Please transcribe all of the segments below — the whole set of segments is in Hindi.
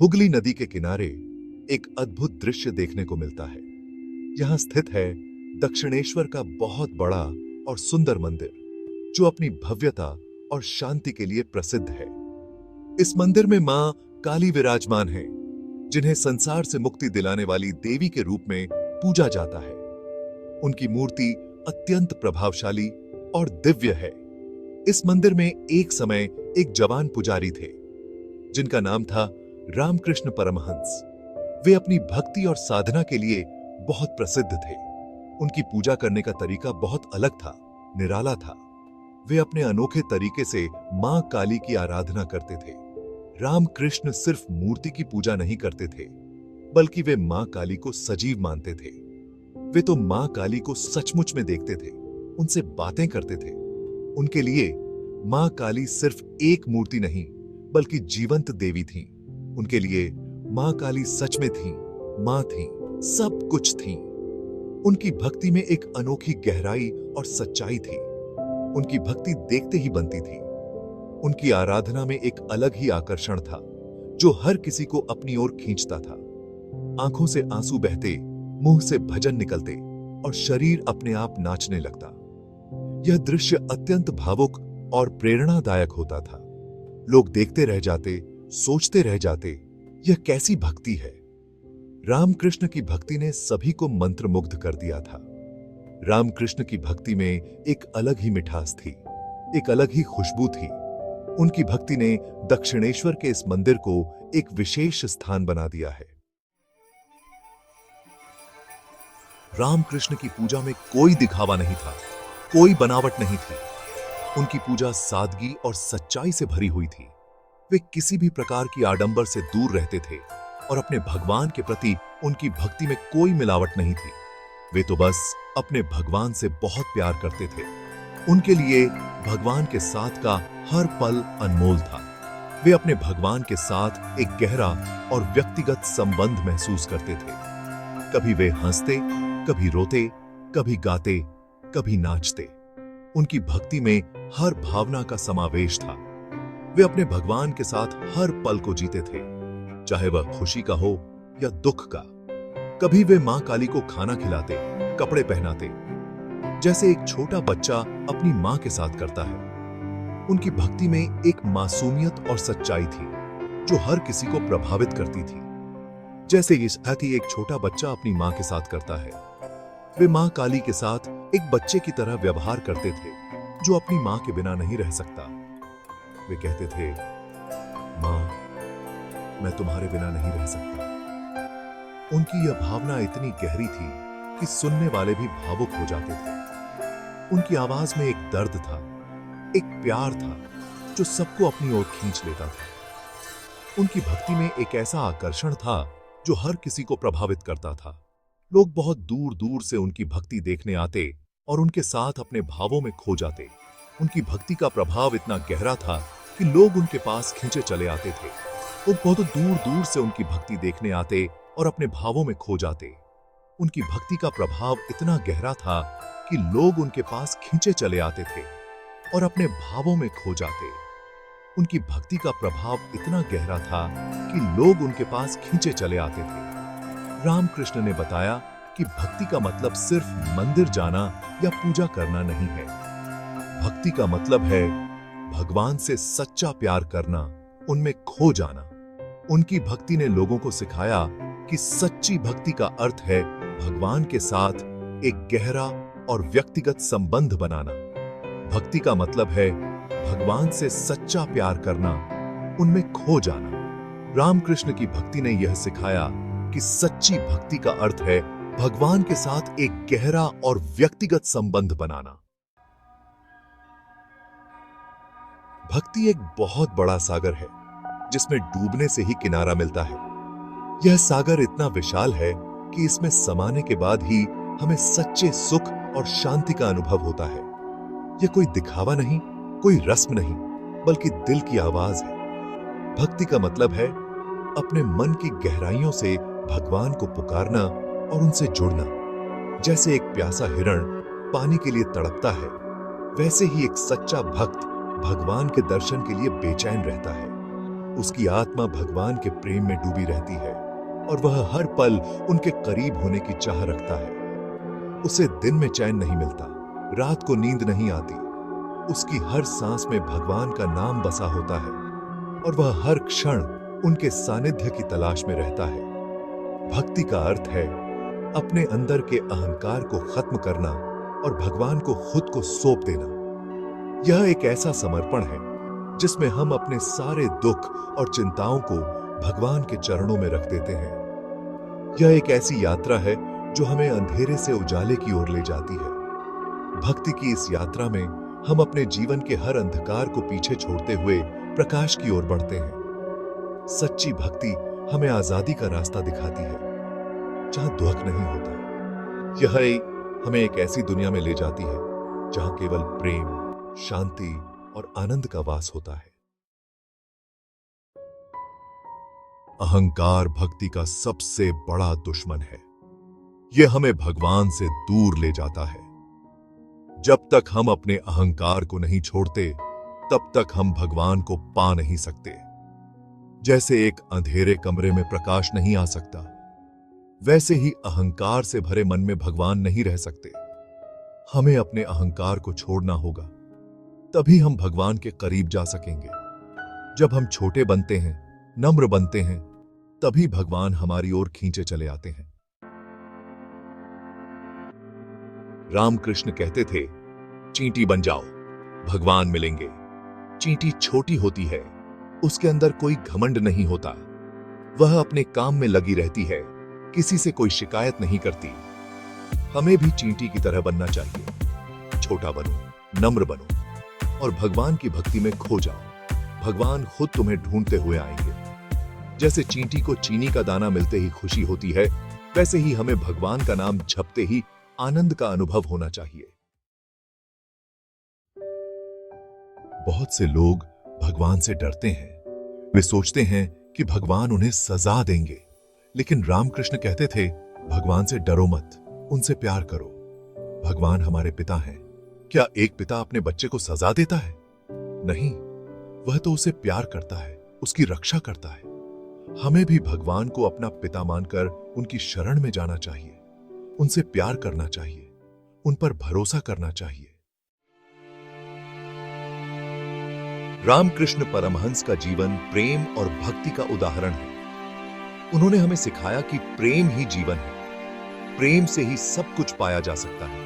हुगली नदी के किनारे एक अद्भुत दृश्य देखने को मिलता है। यहाँ स्थित है दक्षिणेश्वर का बहुत बड़ा और सुंदर मंदिर, जो अपनी भव्यता और शांति के लिए प्रसिद्ध है। इस मंदिर में मां काली विराजमान है, जिन्हें संसार से मुक्ति दिलाने वाली देवी के रूप में पूजा जाता है। उनकी मूर्ति अत्यंत प्रभावशाली और दिव्य है। इस मंदिर में एक समय एक जवान पुजारी थे, जिनका नाम था रामकृष्ण परमहंस। वे अपनी भक्ति और साधना के लिए बहुत प्रसिद्ध थे। उनकी पूजा करने का तरीका बहुत अलग था, निराला था। वे अपने अनोखे तरीके से मां काली की आराधना करते थे। रामकृष्ण सिर्फ मूर्ति की पूजा नहीं करते थे, बल्कि वे मां काली को सजीव मानते थे। वे तो मां काली को सचमुच में देखते थे, उनसे बातें करते थे। उनके लिए मां काली सिर्फ एक मूर्ति नहीं, बल्कि जीवंत देवी थी। उनके लिए मां काली सच में थी, मां थी, सब कुछ थी। उनकी भक्ति में एक अनोखी गहराई और सच्चाई थी। उनकी भक्ति देखते ही बनती थी। उनकी आराधना में एक अलग ही आकर्षण था, जो हर किसी को अपनी ओर खींचता था। आंखों से आंसू बहते, मुंह से भजन निकलते और शरीर अपने आप नाचने लगता। यह दृश्य अत्यंत भावुक और प्रेरणादायक होता था। लोग देखते रह जाते, सोचते रह जाते, यह कैसी भक्ति है। रामकृष्ण की भक्ति ने सभी को मंत्रमुग्ध कर दिया था। रामकृष्ण की भक्ति में एक अलग ही मिठास थी, एक अलग ही खुशबू थी। उनकी भक्ति ने दक्षिणेश्वर के इस मंदिर को एक विशेष स्थान बना दिया है। रामकृष्ण की पूजा में कोई दिखावा नहीं था, कोई बनावट नहीं थी। उनकी पूजा सादगी और सच्चाई से भरी हुई थी। वे किसी भी प्रकार की आडंबर से दूर रहते थे और अपने भगवान के प्रति उनकी भक्ति में कोई मिलावट नहीं थी। वे तो बस अपने भगवान से बहुत प्यार करते थे। उनके लिए भगवान के साथ का हर पल अनमोल था। वे अपने भगवान के साथ एक गहरा और व्यक्तिगत संबंध महसूस करते थे। कभी वे हंसते, कभी रोते, कभी गाते, कभी नाचते। उनकी भक्ति में हर भावना का समावेश था। वे अपने भगवान के साथ हर पल को जीते थे, चाहे वह खुशी का हो या दुख का। कभी वे मां काली को खाना खिलाते, कपड़े पहनाते, जैसे एक छोटा बच्चा अपनी मां के साथ करता है। उनकी भक्ति में एक मासूमियत और सच्चाई थी, जो हर किसी को प्रभावित करती थी। जैसे इस हाथी एक छोटा बच्चा अपनी मां के साथ करता है, वे मां काली के साथ एक बच्चे की तरह व्यवहार करते थे, जो अपनी मां के बिना नहीं रह सकता। वे कहते थे, मां, मैं तुम्हारे बिना नहीं रह सकता। उनकी यह भावना इतनी गहरी थी कि सुनने वाले भी भावुक हो जाते थे। उनकी आवाज में एक दर्द था, एक प्यार था, जो सबको अपनी ओर खींच लेता था। उनकी भक्ति में एक ऐसा आकर्षण था, जो हर किसी को प्रभावित करता था। लोग बहुत दूर दूर से उनकी भक्ति देखने आते और उनके साथ अपने भावों में खो जाते। उनकी भक्ति का प्रभाव इतना गहरा था कि लोग उनके पास खींचे चले आते थे। लोग बहुत दूर दूर से उनकी भक्ति देखने आते और अपने भावों में खो जाते। उनकी भक्ति का प्रभाव इतना गहरा था कि लोग उनके पास खींचे चले आते थे और अपने भावों में खो जाते। उनकी भक्ति का प्रभाव इतना गहरा था कि लोग उनके पास खींचे चले आते थे। रामकृष्ण ने बताया कि भक्ति का मतलब सिर्फ मंदिर जाना या पूजा करना नहीं है। भक्ति का मतलब है भगवान से सच्चा प्यार करना, उनमें खो जाना। उनकी भक्ति ने लोगों को सिखाया कि सच्ची भक्ति का अर्थ है भगवान के साथ एक गहरा और व्यक्तिगत संबंध बनाना। भक्ति का मतलब है भगवान से सच्चा प्यार करना, उनमें खो जाना। रामकृष्ण की भक्ति ने यह सिखाया कि सच्ची भक्ति का अर्थ है भगवान के साथ एक गहरा और व्यक्तिगत संबंध बनाना। भक्ति एक बहुत बड़ा सागर है, जिसमें डूबने से ही किनारा मिलता है। यह सागर इतना विशाल है कि इसमें समाने के बाद ही हमें सच्चे सुख और शांति का अनुभव होता है। यह कोई दिखावा नहीं, कोई रस्म नहीं, बल्कि दिल की आवाज है। भक्ति का मतलब है अपने मन की गहराइयों से भगवान को पुकारना और उनसे जुड़ना। जैसे एक प्यासा हिरण पानी के लिए तड़पता है, वैसे ही एक सच्चा भक्त भगवान के दर्शन के लिए बेचैन रहता है। उसकी आत्मा भगवान के प्रेम में डूबी रहती है और वह हर पल उनके करीब होने की चाह रखता है। उसे दिन में चैन नहीं मिलता, रात को नींद नहीं आती। उसकी हर सांस में भगवान का नाम बसा होता है और वह हर क्षण उनके सानिध्य की तलाश में रहता है। भक्ति का अर्थ है अपने अंदर के अहंकार को खत्म करना और भगवान को खुद को सौंप देना। यह एक ऐसा समर्पण है जिसमें हम अपने सारे दुख और चिंताओं को भगवान के चरणों में रख देते हैं। यह एक ऐसी यात्रा है जो हमें अंधेरे से उजाले की ओर ले जाती है। भक्ति की इस यात्रा में हम अपने जीवन के हर अंधकार को पीछे छोड़ते हुए प्रकाश की ओर बढ़ते हैं। सच्ची भक्ति हमें आजादी का रास्ता दिखाती है जहां दुख नहीं होता। यह हमें एक ऐसी दुनिया में ले जाती है जहां केवल प्रेम, शांति और आनंद का वास होता है। अहंकार भक्ति का सबसे बड़ा दुश्मन है। यह हमें भगवान से दूर ले जाता है। जब तक हम अपने अहंकार को नहीं छोड़ते, तब तक हम भगवान को पा नहीं सकते। जैसे एक अंधेरे कमरे में प्रकाश नहीं आ सकता, वैसे ही अहंकार से भरे मन में भगवान नहीं रह सकते। हमें अपने अहंकार को छोड़ना होगा, तभी हम भगवान के करीब जा सकेंगे। जब हम छोटे बनते हैं, नम्र बनते हैं, तभी भगवान हमारी ओर खींचे चले आते हैं। रामकृष्ण कहते थे, चींटी बन जाओ, भगवान मिलेंगे। चींटी छोटी होती है, उसके अंदर कोई घमंड नहीं होता। वह अपने काम में लगी रहती है, किसी से कोई शिकायत नहीं करती। हमें भी चींटी की तरह बनना चाहिए। छोटा बनो, नम्र बनो और भगवान की भक्ति में खो जाओ। भगवान खुद तुम्हें ढूंढते हुए आएंगे। जैसे चींटी को चीनी का दाना मिलते ही खुशी होती है, वैसे ही हमें भगवान का नाम जपते ही आनंद का अनुभव होना चाहिए। बहुत से लोग भगवान से डरते हैं। वे सोचते हैं कि भगवान उन्हें सजा देंगे, लेकिन रामकृष्ण कहते थे, भगवान से डरो मत, उनसे प्यार करो। भगवान हमारे पिता हैं। क्या एक पिता अपने बच्चे को सजा देता है? नहीं, वह तो उसे प्यार करता है, उसकी रक्षा करता है। हमें भी भगवान को अपना पिता मानकर उनकी शरण में जाना चाहिए, उनसे प्यार करना चाहिए, उन पर भरोसा करना चाहिए। रामकृष्ण परमहंस का जीवन प्रेम और भक्ति का उदाहरण है। उन्होंने हमें सिखाया कि प्रेम ही जीवन है। प्रेम से ही सब कुछ पाया जा सकता है।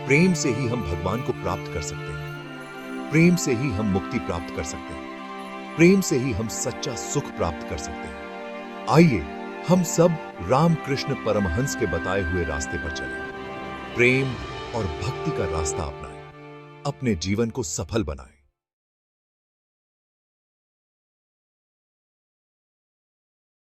प्रेम से ही हम भगवान को प्राप्त कर सकते हैं। प्रेम से ही हम मुक्ति प्राप्त कर सकते हैं। प्रेम से ही हम सच्चा सुख प्राप्त कर सकते हैं। आइए हम सब रामकृष्ण परमहंस के बताए हुए रास्ते पर चलें। प्रेम और भक्ति का रास्ता अपनाएं, अपने जीवन को सफल बनाएं।